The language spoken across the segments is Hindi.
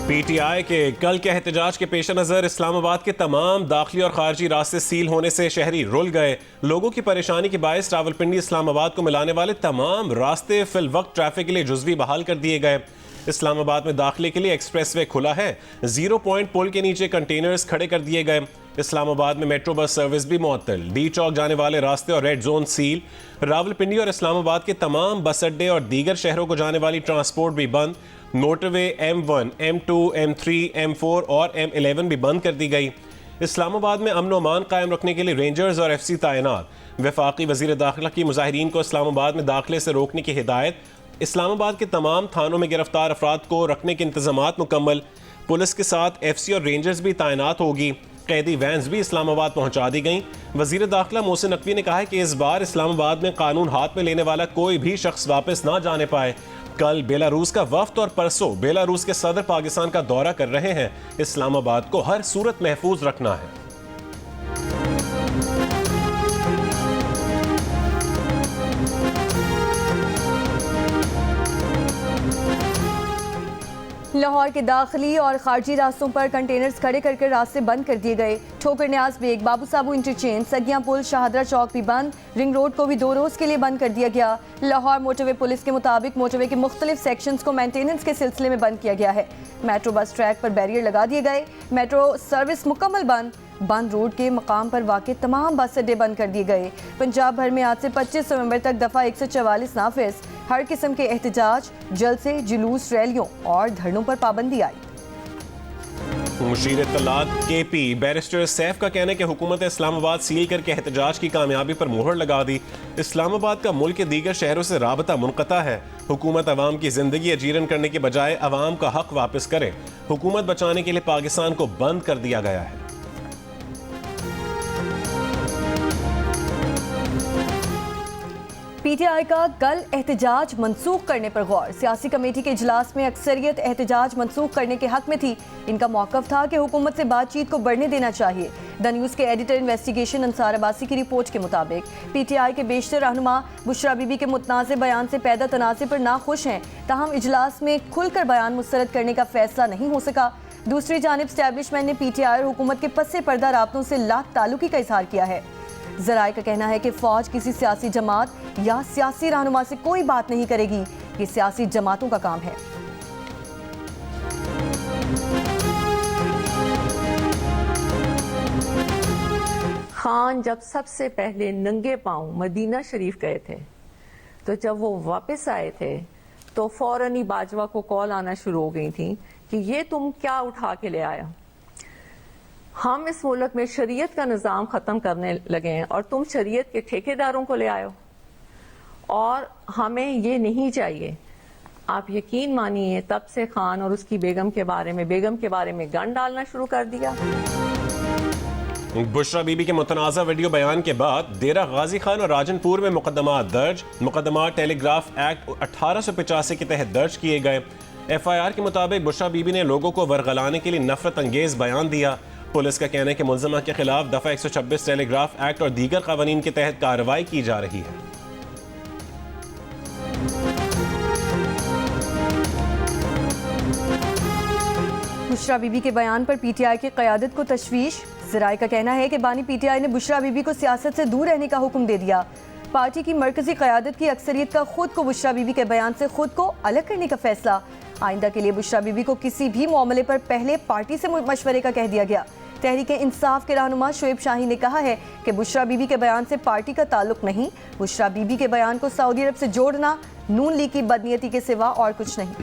PTI के कल के एहतजाज के पेश नज़र इस्लामाबाद के तमाम दाखिली और खारजी रास्ते सील होने से शहरी रुल गए। लोगों की परेशानी के बायस रावलपिंडी इस्लामाबाद को मिलाने वाले तमाम रास्ते फिल वक्त ट्रैफिक के लिए जुज़वी बहाल कर दिए गए। इस्लामाबाद में दाखिले के लिए एक्सप्रेस वे खुला है। 0 पॉइंट पुल के नीचे कंटेनर्स खड़े कर दिए गए। इस्लामाबाद में मेट्रो बस सर्विस भी मुअत्तल। डी चौक जाने वाले रास्ते और रेड जोन सील। रावलपिंडी और इस्लामाबाद के तमाम बस अड्डे और दीगर शहरों को जाने वाली ट्रांसपोर्ट भी बंद। Motorway M1, M2, M3, M4 और M11 भी बंद कर दी गई। इस्लामाबाद में अमन अमान कायम रखने के लिए रेंजर्स और FC तैनात। वफाकी वजीर दाखिला की मुजाहिरीन को इस्लामाबाद में दाखिले से रोकने की हिदायत। इस्लामाबाद के तमाम थानों में गिरफ्तार अफराद को रखने के इंतजामात मुकम्मल। पुलिस के साथ FC और रेंजर्स भी तैनात होगी। कैदी वैन्स भी इस्लामाबाद पहुंचा दी गई। वजीर दाखिला मोहसिन नकवी ने कहा है कि इस बार इस्लामाबाद में कानून हाथ में लेने वाला कोई भी शख्स वापस ना जाने पाए। कल बेलारूस का वफ्द और परसों बेलारूस के सदर पाकिस्तान का दौरा कर रहे हैं। इस्लामाबाद को हर सूरत महफूज रखना है। लाहौर के दाखिली और खारजी रास्तों पर कंटेनर्स खड़े करके रास्ते बंद कर दिए गए। ठोकर न्याज बेग, बाबू साबू इंटरचेंज, सगिया पुल, शाहदरा चौक भी बंद। रिंग रोड को भी 2 रोज के लिए बंद कर दिया गया। लाहौर मोटरवे पुलिस के मुताबिक मोटरवे के मुख्तलिफ सेक्शंस को मेंटेनेंस के सिलसिले में बंद किया गया है। मेट्रो बस ट्रैक पर बैरियर लगा दिए गए। मेट्रो सर्विस मुकम्मल बंद रोड के मकाम पर वाक़ तमाम बस अड्डे बंद कर दिए गए। पंजाब भर में आज से 25 नवंबर तक दफ़ा 144 नाफिज। हर किस्म के एहतजाज, जलसे, जुलूस, रैलियों और धरनों पर पाबंदी आई। मुशीर तलाक KP बैरिस्टर सैफ का कहना है कि हुकूमत इस्लामाबाद सील करके एहतजाज की कामयाबी पर मुहर लगा दी। इस्लामाबाद का मुल्क के दीगर शहरों से राबता मुनक़ता है। हुकूमत अवाम की जिंदगी अजीरन करने के बजाय अवाम का हक वापस करे। हुकूमत बचाने के लिए पाकिस्तान को बंद कर दिया गया है। PTI का कल एहतजाज मनसूख करने पर गौर। सियासी कमेटी के इजलास में अक्सरियत एहतजाज मनसूख करने के हक में थी। इनका मौक़िफ़ था कि हुकूमत से बातचीत को बढ़ने देना चाहिए। द न्यूज़ के एडिटर इन्वेस्टिगेशन अंसार अब्बासी की रिपोर्ट के मुताबिक PTI के बेशतर रहनुमा बुशरा बीबी के मुतनाज़े बयान से पैदा तनाज़े पर नाखुश हैं। ताहम इजलास में खुलकर बयान मुस्तरद करने का फैसला नहीं हो सका। दूसरी जानिब स्टैब्लिशमेंट ने PTI और हुकूमत के पस्से पर्दा राब्तों से लाख ताल्लुकी का इजहार किया है। ज़राए का कहना है कि फ़ौज किसी सियासी जमात या सियासी रहनुमा से कोई बात नहीं करेगी। ये सियासी जमातों का काम है। खान जब सबसे पहले नंगे पांव मदीना शरीफ गए थे, तो जब वो वापस आए थे तो फौरन ही बाजवा को कॉल आना शुरू हो गई थी कि ये तुम क्या उठा के ले आया। हम इस मुल्क में शरीयत का निज़ाम ख़त्म करने लगे हैं और तुम शरीयत के ठेकेदारों को ले आयो, और हमें ये नहीं चाहिए। आप यकीन मानिए तब से खान और उसकी बेगम के बारे में गन डालना शुरू कर दिया। बुशरा बीबी के मुतनाज़ा वीडियो बयान के बाद डेरा गाजी खान और राजनपुर में मुकदमा दर्ज। मुकदमा टेलीग्राफ एक्ट 1885 के तहत दर्ज किए गए। FIR के मुताबिक बुशरा बीबी ने लोगों को वरगलाने के लिए नफरत अंगेज बयान दिया। पुलिस का कहना है कि मुल्ज़मा के खिलाफ दफ़ा 126 टेलीग्राफ एक्ट और दीगर कानून के तहत कार्रवाई की जा रही है। बुशरा बीबी के बयान पर PTI की क़यादत को तशवीश। ज़राए का कहना है कि बानी PTI ने बुशरा बीबी को सियासत से दूर रहने का हुक्म दे दिया। पार्टी की मरकजी क़यादत की अक्सरियत का खुद को बुशरा बीबी के बयान से खुद को अलग करने का फैसला। आइंदा के लिए बुशरा बीबी को किसी भी मामले पर पहले पार्टी से मशवरे का कह दिया गया। तहरीक इंसाफ के रहनुमा शोएब शाही ने कहा है कि बुशरा बीबी के बयान से पार्टी का ताल्लुक नहीं। बुशरा बीबी के बयान को सऊदी अरब से जोड़ना नून लीग की बदनीयती के सिवा और कुछ नहीं।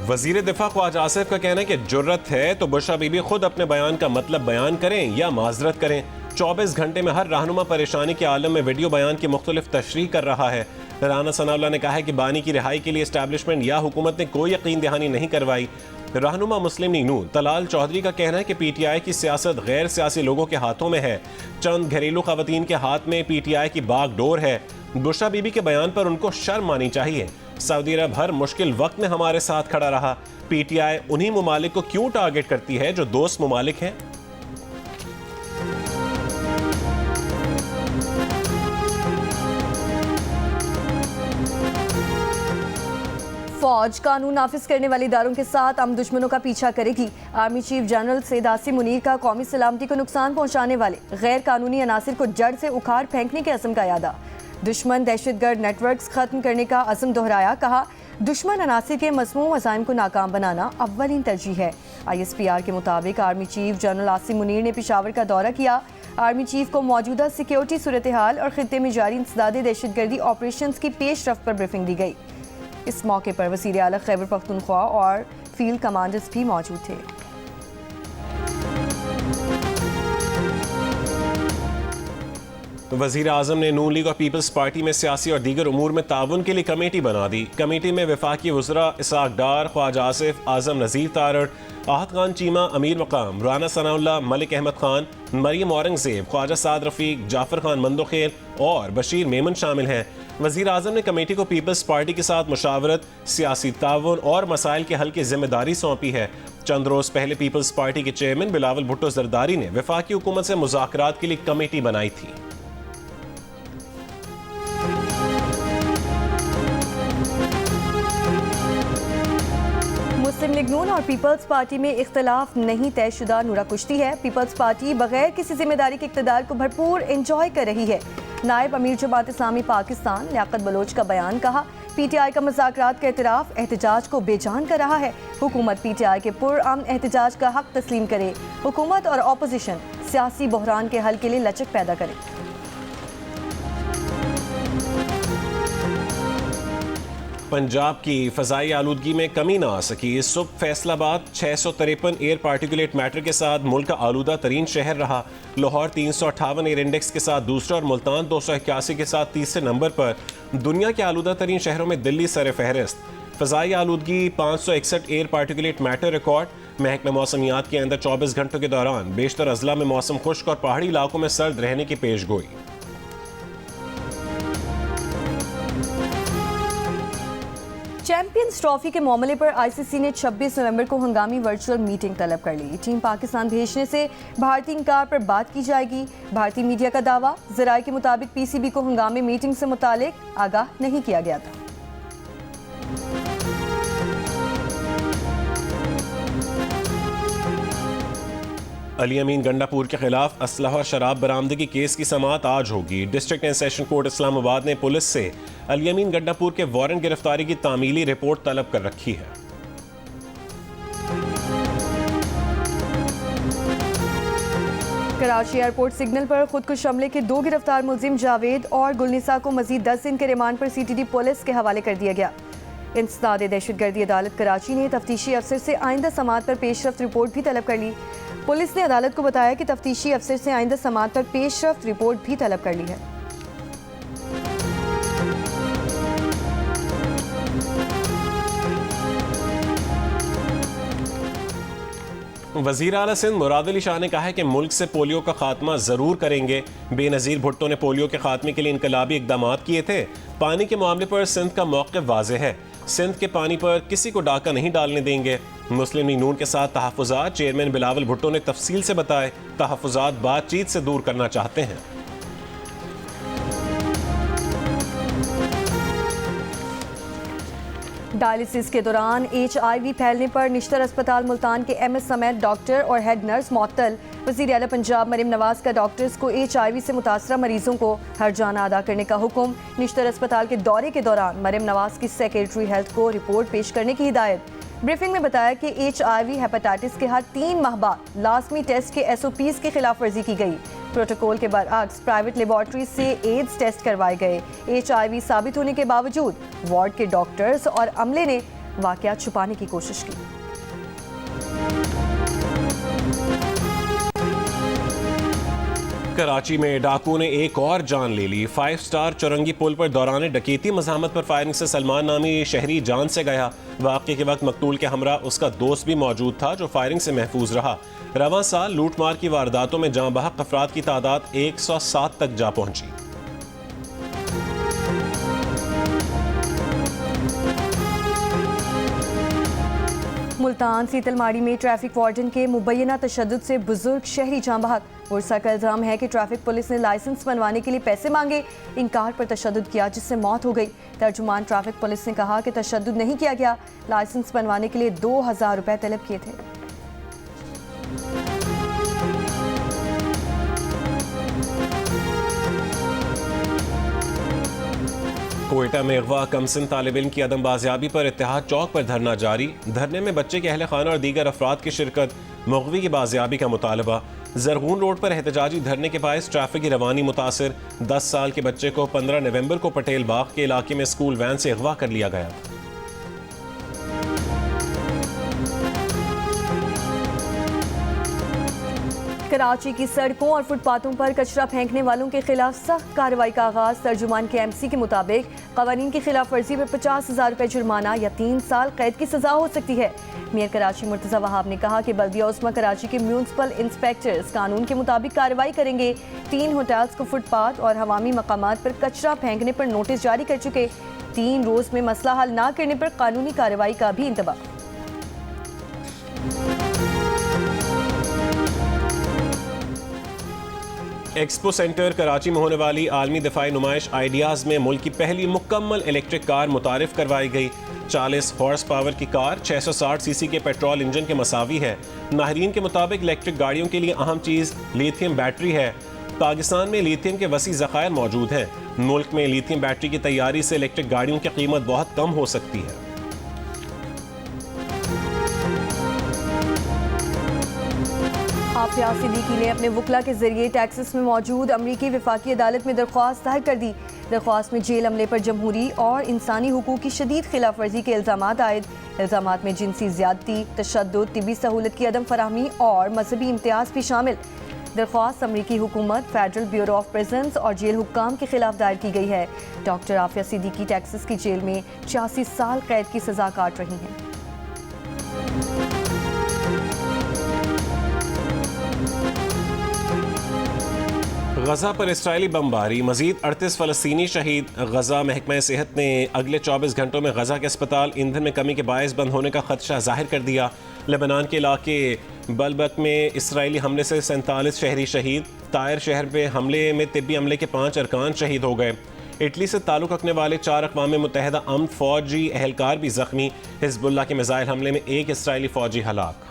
वजीर दिफा ख्वाजा आसिफ का कहना है कि जुर्रत है तो बुशरा बीबी खुद अपने बयान का मतलब बयान करें या माजरत करें। 24 घंटे में हर रहनुमा परेशानी के आलम में वीडियो बयान की मुख्तलिफ तशरीह कर रहा है। राना सनाउल्लाह ने कहा है कि बानी की रिहाई के लिए एस्टैब्लिशमेंट या हुकूमत ने कोई यकीन दहानी नहीं करवाई। रहनुमा मुस्लिम लीग नून तलाल चौधरी का कहना है कि PTI की सियासत गैर सियासी लोगों के हाथों में है। चंद घरेलू खवातीन के हाथ में PTI की बागडोर है। बुशरा बीबी के बयान पर उनको शर्म आनी चाहिए। सऊदी अरब हर मुश्किल वक्त में हमारे साथ खड़ा रहा। PTI उन्हीं ममालिक को क्यों टारगेट करती है जो दोस्त ममालिक हैं? फौज कानून नाफिज करने वाले इदारों के साथ हम दुश्मनों का पीछा करेगी। Army chief general Syed Asim Munir का कौमी सलामती को नुकसान पहुंचाने वाले गैर कानूनी अनासिर को जड़ से उखाड़ फेंकने के अज़्म का यादा। दुश्मन दहशतगर्द नेटवर्क्स खत्म करने का अज़्म दोहराया। कहा, दुश्मन अनासिर के मज़मूम अज़ाइम को नाकाम बनाना अव्वलीन तरजीह है। ISPR के मुताबिक army chief general Asim Munir ने पेशावर का दौरा किया। आर्मी चीफ को मौजूदा सिक्योरिटी सूरत हाल और खित्ते में जारी इंसदादे दहशतगर्दी ऑपरेशंस की पेशरफ्त पर ब्रीफिंग दी गई। इस मौके पर वज़ीर आला खैबर पख्तूनख्वा और फील्ड कमांडर्स भी मौजूद थे। वज़ीर आज़म ने नून लीग और पीपल्स पार्टी में सियासी और दीगर उमूर में ताउन के लिए कमेटी बना दी। कमेटी में वफाकी वज़रा इसाक डार, ख्वाजा आसिफ, आज़म नज़ीर तारड़, आहत खान चीमा, अमीर मकाम, राना सनाउल्लाह, मलिक अहमद खान, मरियम औरंगज़ेब, ख्वाजा साद रफ़ीक, जाफ़र खान मंदोखेल और बशीर मेमन शामिल हैं। वज़ीर आज़म ने कमेटी को पीपल्स पार्टी के साथ मुशावरत, सियासी ताउन और मसाइल के हल की जिम्मेदारी सौंपी है। चंद रोज़ पहले पीपल्स पार्टी के चेयरमैन बिलावल भुट्टो जरदारी ने वफाकी हुकूमत से मुज़ाकरात के लिए कमेटी बनाई थी। मुस्लिम लीग नून और पीपल्स पार्टी में इख्तलाफ नहीं तयशुदा नूरा कुश्ती है। पीपल्स पार्टी बगैर किसी जिम्मेदारी के इक़्तिदार को भरपूर एंजॉय कर रही है। नायब अमीर जमात इस्लामी पाकिस्तान लियाकत बलोच का बयान। कहा, PTI का मुज़ाकरात का एतराफ़ एहतजाज को बेजान कर रहा है। हुकूमत PTI के पुरअमन एहतजाज का हक तस्लीम करे। हुकूमत और अपोजिशन सियासी बहरान के हल के लिए लचक पैदा करे। पंजाब की फ़ज़ाई आलूदगी में कमी ना आ सकी। इस सुबह फैसलाबाद 653 एयर पार्टिकुलेट मैटर के साथ मुल्क का आलूदा तरीन शहर रहा। लाहौर 358 एयर इंडेक्स के साथ दूसरा और मुल्तान 281 के साथ तीसरे नंबर पर। दुनिया के आलूदा तरीन शहरों में दिल्ली सर फहरिस्त। फ़ज़ाई आलूदगी 561 एयर पार्टिकुलेट मैटर रिकॉर्ड। महकमा मौसमियात के अंदर 24 घंटों के दौरान बेशतर अजला में मौसम खुश्क और पहाड़ी इलाकों में सर्द रहने की पेशगोई। चैंपियंस ट्रॉफी के मामले पर ICC ने 26 नवंबर को हंगामी वर्चुअल मीटिंग तलब कर ली। टीम पाकिस्तान भेजने से भारतीय इंकार पर बात की जाएगी। भारतीय मीडिया का दावा, ज़राए के मुताबिक PCB को हंगामी मीटिंग से मुतालिक आगाह नहीं किया गया था। अली अमीन गंडापुर के खिलाफ असलहा और शराब बरामदगी केस की समाअत आज होगी। District and session court Islamabad ने पुलिस से अली अमीन गंडापुर के वारंट गिरफ्तारी की तामीली रिपोर्ट तलब कर रखी है। कराची एयरपोर्ट सिग्नल पर खुदकुश हमले के 2 गिरफ्तार मुलजिम जावेद और गुलनिसा को मजीद 10 दिन के रिमांड पर CTD पुलिस के हवाले कर दिया गया। इंसदादे दहशतगर्दी अदालत कराची ने तफ्तीशी अफसर से आइंदा समाअत पर पेशरफ्त रिपोर्ट भी तलब कर ली। पुलिस ने अदालत को बताया कि तफ्तीशी अफसर से आइंदा समाअत पर पेशरफ्त रिपोर्ट भी तलब कर ली है। वज़ीर आला सिंध मुराद अली शाह ने कहा है कि मुल्क से पोलियो का खात्मा ज़रूर करेंगे। बेनज़ीर भुट्टो ने पोलियो के खात्मे के लिए इनकलाबी इक़दाम किए थे। पानी के मामले पर सिंध का मौक़िफ़ वाज़ेह है। सिंध के पानी पर किसी को डाका नहीं डालने देंगे। मुस्लिम लीग नून के साथ तहफ़्फ़ुज़ात चेयरमैन बिलावल भुट्टो ने तफसील से बताए। तहफ़्फ़ुज़ात बातचीत से दूर करना चाहते हैं। डायलिसिस के दौरान HIV फैलने पर निश्तर अस्पताल मुल्तान के MS समेत डॉक्टर और हेड नर्स मुअत्तल। वज़ीर आला पंजाब मरियम नवाज का डॉक्टर्स को HIV से मुतासरा मरीजों को हर्जाना अदा करने का हुक्म। निश्तर अस्पताल के दौरे के दौरान मरियम नवाज की सेक्रेटरी हेल्थ को रिपोर्ट पेश करने की हिदायत। ब्रीफिंग में बताया कि HIV हेपेटाइटिस के हर 3 माह बाद लाजमी टेस्ट के SOPs की खिलाफ वर्जी की गई। प्रोटोकॉल के बरअक्स प्राइवेट लेबॉर्ट्री से एड्स टेस्ट करवाए गए। HIV साबित होने के बावजूद वार्ड के डॉक्टर्स और अमले ने वाकया छुपाने की कोशिश की। कराची में डाकू ने एक और जान ले ली। 5 स्टार चौरंगी पुल पर दौरान डकैती मज़ाहमत पर फायरिंग से सलमान नामी शहरी जान से गया। वाक़े के वक्त मकतूल के हमरा उसका दोस्त भी मौजूद था जो फायरिंग से महफूज रहा। रवां साल लूटमार की वारदातों में जाँ बहक अफराद की तादाद 107 तक जा पहुंची। मुल्तान सीतलमाड़ी में ट्रैफिक वार्डन के मुबैना तशद्दुद से बुजुर्ग शहरी जाँ बहक। पुरसा का इल्ज़ाम है कि ट्रैफिक पुलिस ने लाइसेंस बनवाने के लिए पैसे मांगे, इनकार पर तशद्दुद किया जिससे मौत हो गई। तर्जुमान ट्रैफिक पुलिस ने कहा कि तशद्दुद नहीं किया गया, लाइसेंस बनवाने के लिए 2000 रुपए तलब किए थे। कोयटा में अगवा कमसिन तालिब इल्म की अदम बाजियाबी पर इत्तेहाद चौक पर धरना जारी। धरने में बच्चे के अहल खाना और दीगर अफराद की शिरकत, मुग़वी की बाजियाबी का मुतालबा। जरगून रोड पर एहतजाजी धरने के बायस ट्रैफिक की रवानी मुतासिर। 10 साल के बच्चे को 15 नवंबर को पटेल बाग के इलाके में स्कूल वैन से अगवा कर लिया गया था। कराची की सड़कों और फुटपाथों पर कचरा फेंकने वालों के खिलाफ सख्त कार्रवाई का आगाज। तर्जुमान के MC के मुताबिक कवानीन की खिलाफ वर्जी पर 50,000 रुपए जुर्माना या 3 साल कैद की सजा हो सकती है। मेयर कराची मुर्तज़ा वहाब ने कहा कि बल्दिया उस्मा कराची के म्यूनसिपल इंस्पेक्टर्स कानून के मुताबिक कार्रवाई करेंगे। 3 होटल्स को फुटपाथ और हवामी मकामात पर कचरा फेंकने पर नोटिस जारी कर चुके। 3 रोज में मसला हल न करने पर कानूनी कार्रवाई का भी इंतबाह। एक्सपो सेंटर कराची में होने वाली आलमी दिफाई नुमाइश आइडियाज़ में मुल्क की पहली मुकम्मल इलेक्ट्रिक कार मुतारिफ करवाई गई। 40 हॉर्स पावर की कार 660 सीसी के पेट्रोल इंजन के मसावी है। माहिरीन के मुताबिक इलेक्ट्रिक गाड़ियों के लिए अहम चीज़ लिथियम बैटरी है। पाकिस्तान में लिथियम के वसी ज़खायर मौजूद हैं। मुल्क में लिथियम बैटरी की तैयारी से इलेक्ट्रिक गाड़ियों की कीमत बहुत कम हो सकती है। आफिया सिद्दीकी ने अपने वकला के जरिए टेक्सास में मौजूद अमरीकी वफाकी अदालत में दरख्वास्त दायर कर दी। दरख्वास्त में जेल अमले पर जमहूरी और इंसानी हुकूक की शदीद खिलाफ वर्जी के इल्ज़ामात आयद। इल्ज़ामात में जिनसी ज़्यादती, तशद्दुद, तिबी सहूलत की अदम फराहमी और मजहबी इम्तियाज़ भी शामिल। दरख्वास्त अमरीकी हुकूमत, फेडरल ब्यूरो ऑफ प्रिजन्स और जेल हुक्काम के खिलाफ दायर की गई है। डॉक्टर आफिया सिद्दीकी टेक्सास की जेल में 86 साल कैद की सजा काट रही हैं। गजा पर इसराइली बमबारी, मजीद 38 फ़लस्तीनी शहीद। गजा महकमा सेहत ने अगले 24 घंटों में गजा के अस्पताल ईंधन में कमी के बायस बंद होने का खदशा जाहिर कर दिया। लेबनान के इलाके बलबक में इसराइली हमले से 47 शहरी शहीद। तायर शहर में हमले में तिब्बी अमले के 5 अरकान शहीद हो गए। इटली से ताल्लुक़ रखने वाले 4 अक़वाम मुत्तहिदा अमन फ़ौजी एहलकार भी ज़ख्मी। हिज़्बुल्लाह के मिसाइल हमले में 1 इसराइली फ़ौजी हलाक।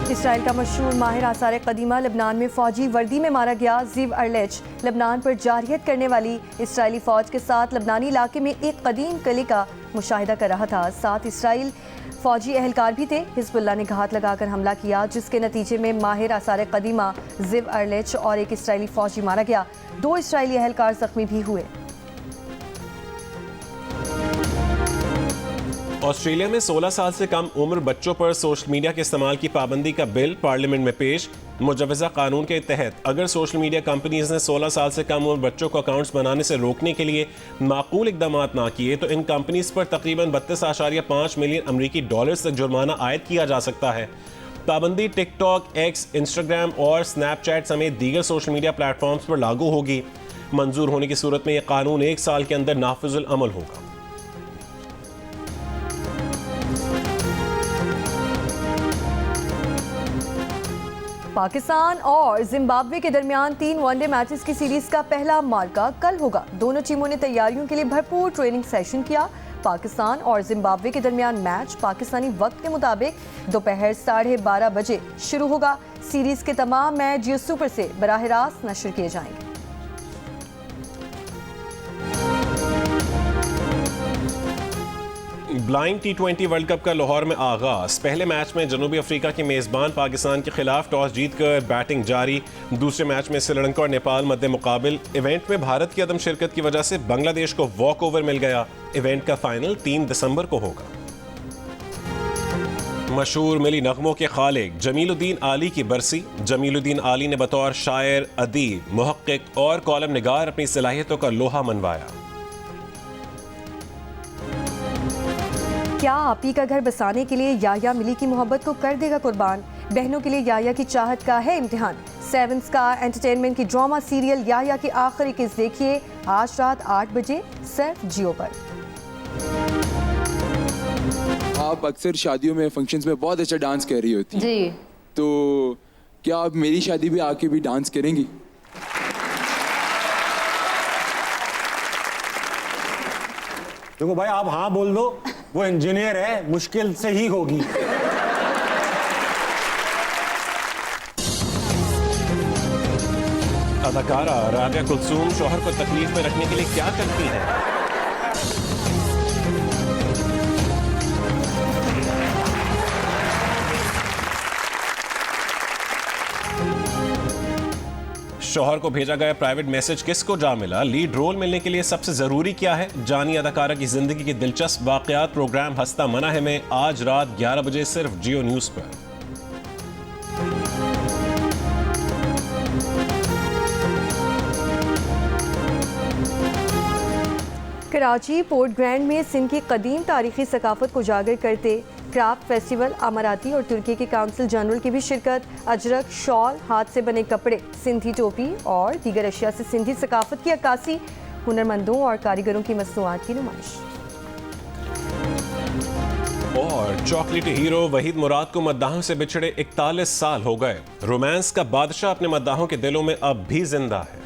इसराइल का मशहूर माहिर आसार कदीमा लेबनान में फौजी वर्दी में मारा गया। ज़िव अर्लेच लेबनान पर जारियत करने वाली इसराइली फ़ौज के साथ लेबनानी इलाके में एक कदीम किले का मुशाहिदा कर रहा था। 7 इसराइल फौजी एहलकार भी थे। हिज़्बुल्लाह ने घात लगाकर हमला किया जिसके नतीजे में माहिर आसार कदीमा ज़िव अर्लेच और एक इसराइली फौजी मारा गया। 2 इसराइली एहलकार जख्मी भी हुए। ऑस्ट्रेलिया में 16 साल से कम उम्र बच्चों पर सोशल मीडिया के इस्तेमाल की पाबंदी का बिल पार्लियामेंट में पेश। मुजवज़ा कानून के तहत अगर सोशल मीडिया कंपनीज ने 16 साल से कम उम्र बच्चों को अकाउंट्स बनाने से रोकने के लिए माकूल इकदाम ना किए तो इन कंपनीज पर तकरीबन 32.5 मिलियन अमरीकी डॉलर्स तक जुर्माना आयद किया जा सकता है। पाबंदी टिकटॉक, एक्स, इंस्टाग्राम और स्नैपचैट समेत दीगर सोशल मीडिया प्लेटफॉर्म्स पर लागू होगी। मंजूर होने की सूरत में यह कानून 1 साल के अंदर नाफिजुल अमल होगा। पाकिस्तान और जिम्बाब्वे के दरमियान 3 वनडे मैचेस की सीरीज का पहला मार्का कल होगा। दोनों टीमों ने तैयारियों के लिए भरपूर ट्रेनिंग सेशन किया। पाकिस्तान और जिम्बाब्वे के दरमियान मैच पाकिस्तानी वक्त के मुताबिक दोपहर 12:30 बजे शुरू होगा। सीरीज के तमाम मैच जियो सुपर से बराह रास्त नशर किए जाएंगे। ब्लाइंड T20 वर्ल्ड कप का लाहौर में आगाज। पहले मैच में जनूबी अफ्रीका के मेज़बान पाकिस्तान के खिलाफ टॉस जीतकर बैटिंग जारी। दूसरे मैच में श्रीलंका और नेपाल मध्य मुकाबिल। इवेंट में भारत की अदम शिरकत की वजह से बांग्लादेश को वॉक ओवर मिल गया। इवेंट का फाइनल 3 दिसंबर को होगा। मशहूर मिली नगमों के खालिक जमीलुद्दीन आली की बरसी। जमीलुद्दीन आली ने बतौर शायर, अदीब, मुहक्किक और कॉलम निगार अपनी सलाहियतों का लोहा मनवाया। क्या आपी का घर बसाने के लिए याया मिली की मोहब्बत को कर देगा कुर्बान। बहनों के लिए याया की चाहत का है इम्तिहान। 7 स्टार एंटरटेनमेंट की ड्रामा सीरियल याया की आखिरी किस्त देखिए आज रात 8 बजे सिर्फ जियो पर। आप अक्सर शादियों में फंक्शंस में बहुत अच्छा डांस कर रही होती हैं जी। तो क्या आप मेरी शादी भी आके भी डांस करेंगी? देखो भाई आप हाँ बोल दो, वो इंजीनियर है, मुश्किल से ही होगी। अदाकारा राबिया कुलसूम शौहर को तकलीफ में रखने के लिए क्या करती हैं? शौहर को भेजा गया प्राइवेट मैसेज किसको जा मिला? लीड रोल मिलने के लिए सबसे जरूरी क्या है? जानी अदाकारा की जिंदगी की दिलचस्प वाकयात प्रोग्राम हस्ता मना है में आज रात 11 बजे सिर्फ जियो न्यूज पर। कराची पोर्ट ग्रैंड में सिंध की कदीम तारीखी सकाफत को उजागर करते क्राफ्ट फेस्टिवल, अमाराती और तुर्की के काउंसिल जनरल की भी शिरकत। अजरक, शॉल, हाथ से बने कपड़े, सिंधी टोपी और दीगर अशिया से सिंधी सकाफत की अक्कासी, हुनरमंदों और कारीगरों की मसनूआत की नुमाइश। और चॉकलेटी हीरो वहीद मुराद को मद्दाहों से बिछड़े 41 साल हो गए। रोमांस का बादशाह अपने मद्दाहों के दिलों में अब भी जिंदा है।